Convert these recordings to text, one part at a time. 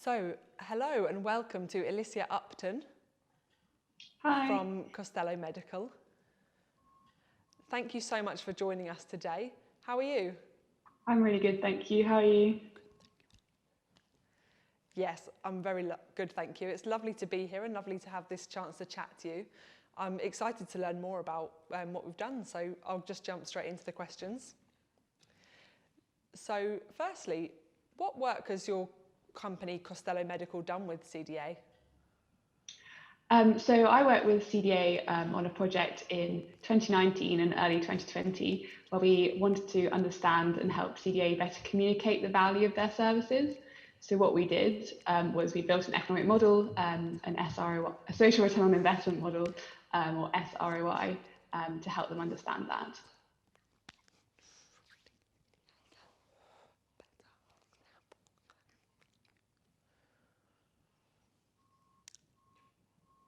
Hello and welcome to Elysia Upton. Hi. From Costello Medical. Thank you so much for joining us today. How are you? I'm really good, thank you. How are you? Yes, I'm very good, thank you. It's lovely to be here and lovely to have this chance to chat to you. I'm excited to learn more about what we've done, so I'll just jump straight into the questions. So firstly, what work has your company Costello Medical done with CDA? So I worked with CDA on a project in 2019 and early 2020 where we wanted to understand and help CDA better communicate the value of their services. So what we did was we built an economic model, an SROI, a social return on investment model, or SROI, to help them understand that.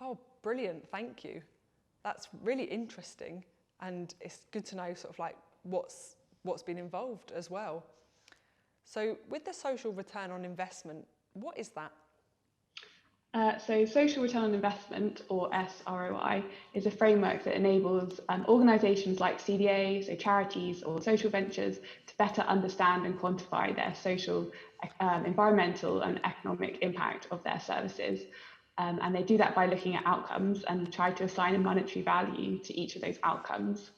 Oh, brilliant, thank you. That's really interesting, and it's good to know sort of like what's been involved as well. So with the social return on investment, what is that? So social return on investment, or SROI, is a framework that enables organisations like CDA, so charities or social ventures, to better understand and quantify their social, environmental and economic impact of their services. And they do that by looking at outcomes and try to assign a monetary value to each of those outcomes.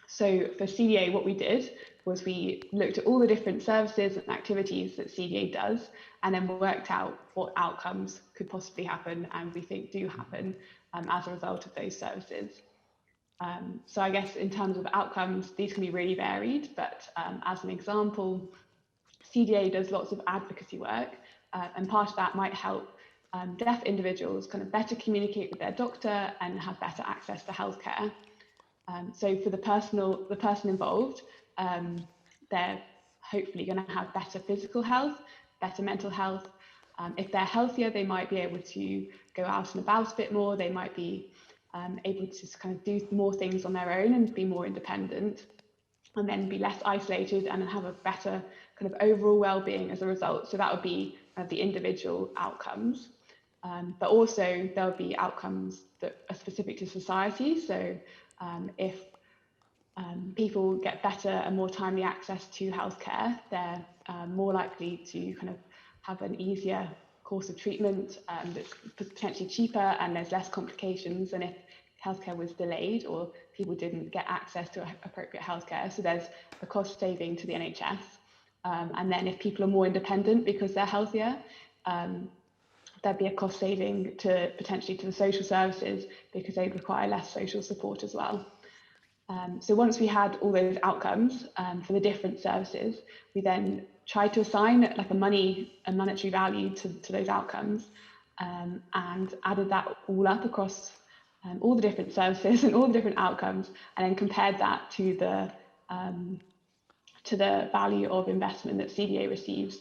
So for CDA, what we did was we looked at all the different services and activities that CDA does, and then worked out what outcomes could possibly happen and we think do happen as a result of those services. So I guess in terms of outcomes, these can be really varied, but as an example, CDA does lots of advocacy work, and part of that might help deaf individuals kind of better communicate with their doctor and have better access to healthcare. So for the person involved, they're hopefully going to have better physical health, better mental health. If they're healthier, they might be able to go out and about a bit more. They might be able to kind of do more things on their own and be more independent, and then be less isolated and have a better kind of overall well-being as a result. So that would be the individual outcomes. But also there would be outcomes that are specific to society. So if people get better and more timely access to healthcare, they're more likely to kind of have an easier course of treatment that's potentially cheaper and there's less complications than if healthcare was delayed or people didn't get access to appropriate healthcare. So there's a cost saving to the NHS. And then if people are more independent because they're healthier, there'd be a cost saving to potentially to the social services because they require less social support as well. So once we had all those outcomes for the different services, we then tried to assign like a monetary value to those outcomes, and added that all up across all the different services and all the different outcomes, and then compared that to the value of investment that CDA receives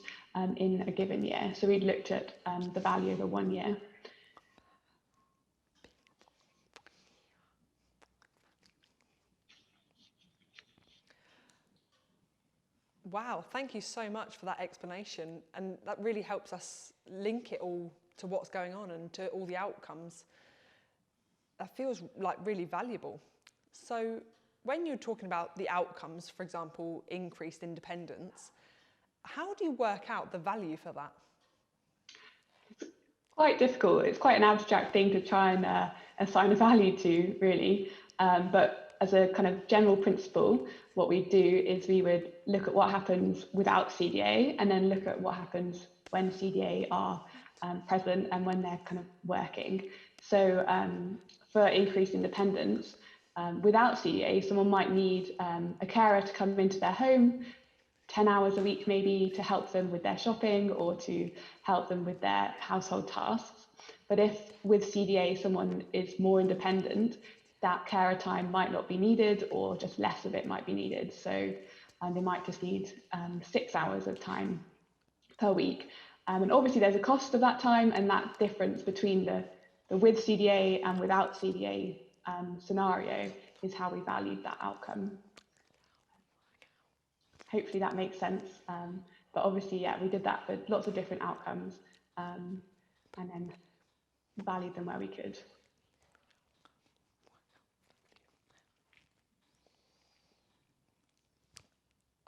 in a given year. So we looked at the value over 1 year. Wow, thank you so much for that explanation, and that really helps us link it all to what's going on and to all the outcomes. That feels like really valuable. So when you're talking about the outcomes, for example, increased independence, how do you work out the value for that? It's quite difficult. It's quite an abstract thing to try and assign a value to, really. But as a kind of general principle, what we do is we would look at what happens without CDA and then look at what happens when CDA are present and when they're kind of working. So for increased independence, without CDA, someone might need a carer to come into their home 10 hours a week maybe to help them with their shopping or to help them with their household tasks. But if with CDA someone is more independent, that carer time might not be needed, or just less of it might be needed. So they might just need 6 hours of time per week. And obviously there's a cost of that time, and that difference between the with CDA and without CDA scenario is how we valued that outcome. Hopefully that makes sense. But obviously, yeah, we did that for lots of different outcomes, and then valued them where we could.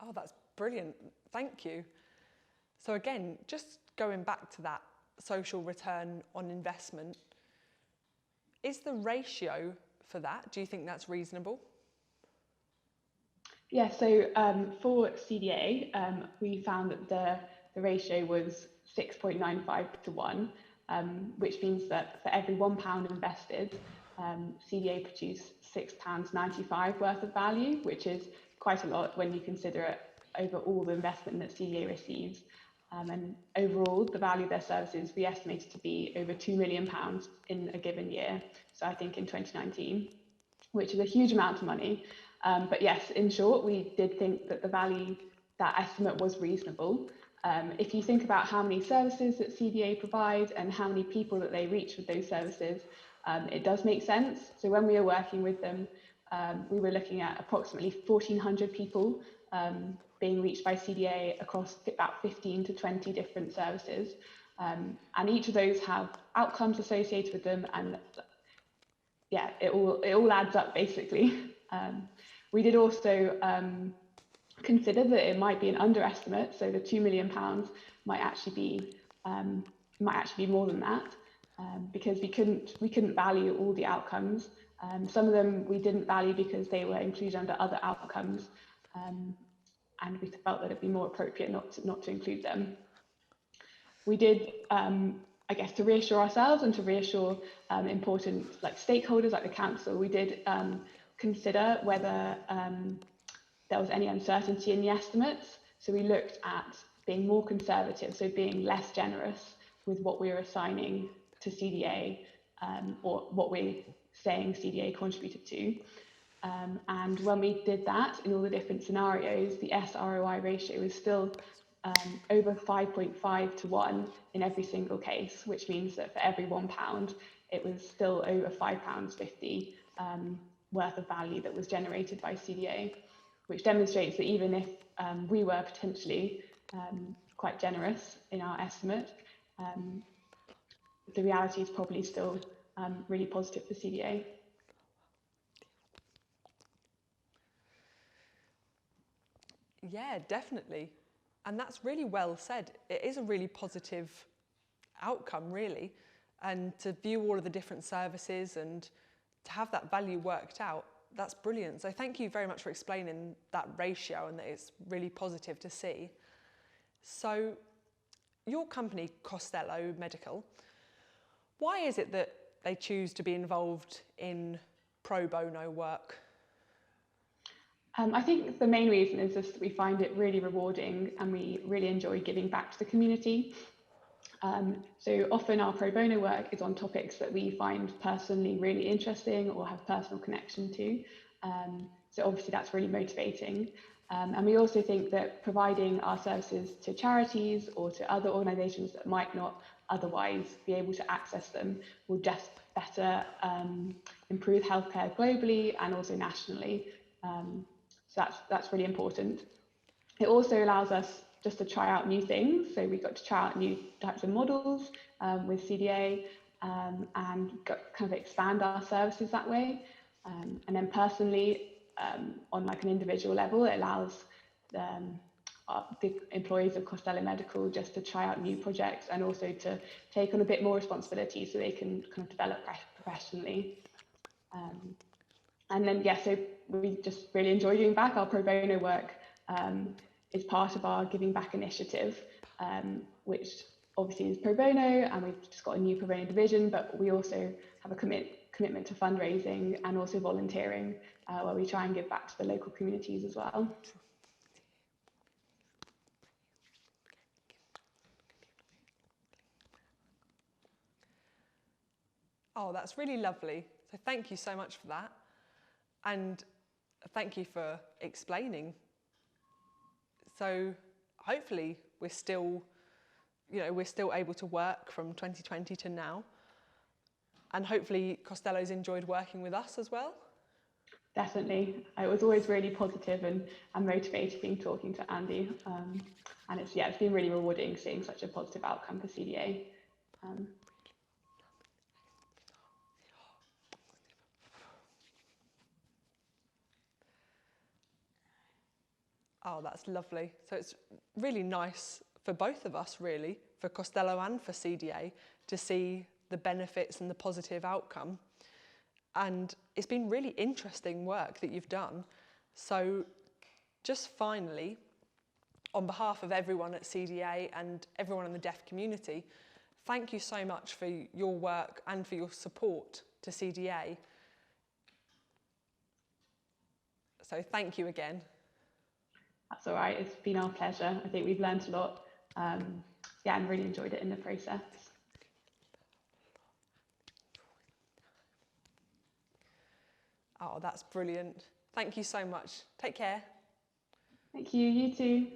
Oh, that's brilliant. Thank you. So again, just going back to that social return on investment, is the ratio for that, do you think that's reasonable? Yeah, so for CDA, we found that the ratio was 6.95 to 1, which means that for every £1 invested, CDA produced £6.95 worth of value, which is quite a lot when you consider it over all the investment that CDA receives. And overall, the value of their services we estimated to be over £2 million in a given year. So I think in 2019, which is a huge amount of money. But yes, in short, we did think that the value, that estimate was reasonable. If you think about how many services that CDA provide and how many people that they reach with those services, it does make sense. So when we were working with them, we were looking at approximately 1,400 people being reached by CDA across about 15 to 20 different services. And each of those have outcomes associated with them, and yeah, it all adds up basically. We did also consider that it might be an underestimate, so the £2 million might actually be more than that, because we couldn't value all the outcomes. Some of them we didn't value because they were included under other outcomes, and we felt that it'd be more appropriate not to include them. We did, I guess, to reassure ourselves and to reassure important stakeholders like the council, we did consider whether there was any uncertainty in the estimates. So we looked at being more conservative, so being less generous with what we were assigning to CDA, or what we're saying CDA contributed to. And when we did that in all the different scenarios, the SROI ratio was still over 5.5 to 1 in every single case, which means that for every £1, it was still over £5.50 worth of value that was generated by CDA, which demonstrates that even if we were potentially quite generous in our estimate, the reality is probably still really positive for CDA. Yeah, definitely. And that's really well said. It is a really positive outcome, really. And to view all of the different services and to have that value worked out, that's brilliant. So thank you very much for explaining that ratio and that it's really positive to see. So your company, Costello Medical, why is it that they choose to be involved in pro bono work? I think the main reason is just that we find it really rewarding and we really enjoy giving back to the community. So often our pro bono work is on topics that we find personally really interesting or have personal connection to. So obviously that's really motivating. And we also think that providing our services to charities or to other organisations that might not otherwise be able to access them will just better improve healthcare globally and also nationally. So that's really important. It also allows us just to try out new things. So we got to try out new types of models with CDA and kind of expand our services that way. And then personally, on an individual level, it allows the employees of Costello Medical just to try out new projects and also to take on a bit more responsibility so they can kind of develop professionally. And then, yeah, so we just really enjoy giving back. Our pro bono work is part of our Giving Back initiative, which obviously is pro bono, and we've just got a new pro bono division, but we also have a commitment to fundraising and also volunteering, where we try and give back to the local communities as well. Oh, that's really lovely. So thank you so much for that. And thank you for explaining. So hopefully we're still able to work from 2020 to now. And hopefully Costello's enjoyed working with us as well. Definitely. It was always really positive and motivating talking to Andy. And it's been really rewarding seeing such a positive outcome for CDA. Oh, that's lovely. So it's really nice for both of us, really, for Costello and for CDA, to see the benefits and the positive outcome. And it's been really interesting work that you've done. So just finally, on behalf of everyone at CDA and everyone in the deaf community, thank you so much for your work and for your support to CDA. So thank you again. That's all right. It's been our pleasure. I think we've learned a lot. And really enjoyed it in the process. Oh, that's brilliant. Thank you so much. Take care. Thank you. You too.